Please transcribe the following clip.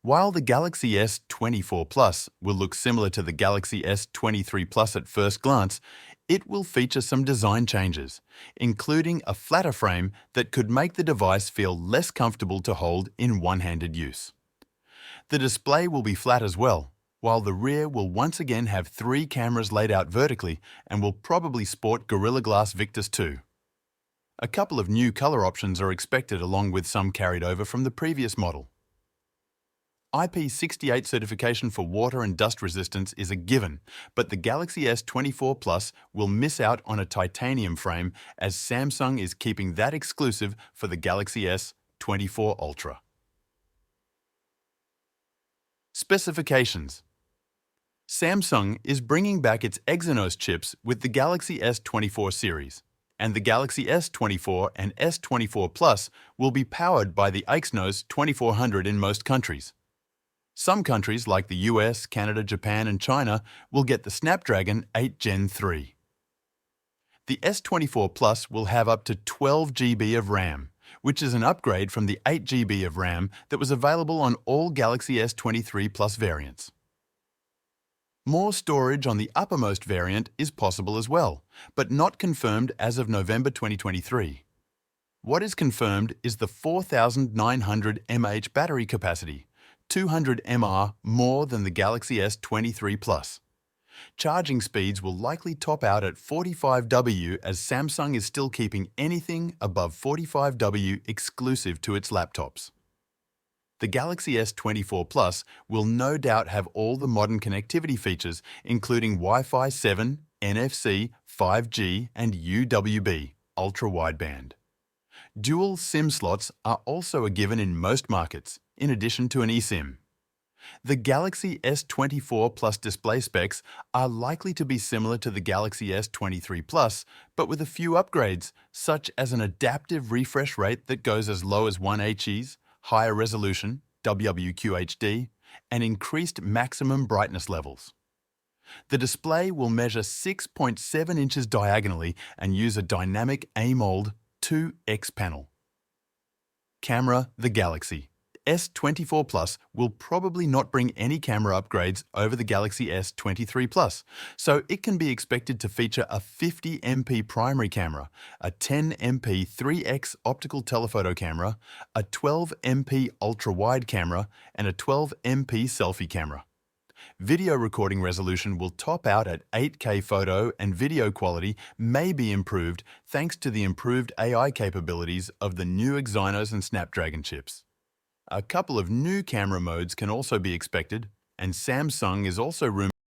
While the Galaxy S24 Plus will look similar to the Galaxy S23 Plus at first glance, it will feature some design changes, including a flatter frame that could make the device feel less comfortable to hold in one-handed use. The display will be flat as well, while the rear will once again have 3 cameras laid out vertically and will probably sport Gorilla Glass Victus 2. A couple of new color options are expected along with some carried over from the previous model. IP68 certification for water and dust resistance is a given, but the Galaxy S24 Plus will miss out on a titanium frame as Samsung is keeping that exclusive for the Galaxy S24 Ultra. Specifications. Samsung is bringing back its Exynos chips with the Galaxy S24 series, and the Galaxy S24 and S24 Plus will be powered by the Exynos 2400 in most countries. Some countries like the US, Canada, Japan and China will get the Snapdragon 8 Gen 3. The S24 Plus will have up to 12 GB of RAM, which is an upgrade from the 8 GB of RAM that was available on all Galaxy S23 Plus variants. More storage on the uppermost variant is possible as well, but not confirmed as of November 2023. What is confirmed is the 4,900 mAh battery capacity, 200 mAh more than the Galaxy S23 Plus. Charging speeds will likely top out at 45W as Samsung is still keeping anything above 45W exclusive to its laptops. The Galaxy S24 Plus will no doubt have all the modern connectivity features, including Wi-Fi 7, NFC, 5G and UWB, ultra-wideband. Dual SIM slots are also a given in most markets, in addition to an eSIM. The Galaxy S24 Plus display specs are likely to be similar to the Galaxy S23 Plus, but with a few upgrades, such as an adaptive refresh rate that goes as low as 1Hz, higher resolution, WQHD, and increased maximum brightness levels. The display will measure 6.7 inches diagonally and use a dynamic AMOLED 2X panel. Camera: the Galaxy S24 Plus will probably not bring any camera upgrades over the Galaxy S23 Plus, so it can be expected to feature a 50MP primary camera, a 10MP 3X optical telephoto camera, a 12MP ultra-wide camera, and a 12MP selfie camera. Video recording resolution will top out at 8K photo and video quality may be improved thanks to the improved AI capabilities of the new Exynos and Snapdragon chips. A couple of new camera modes can also be expected, and Samsung is also rumored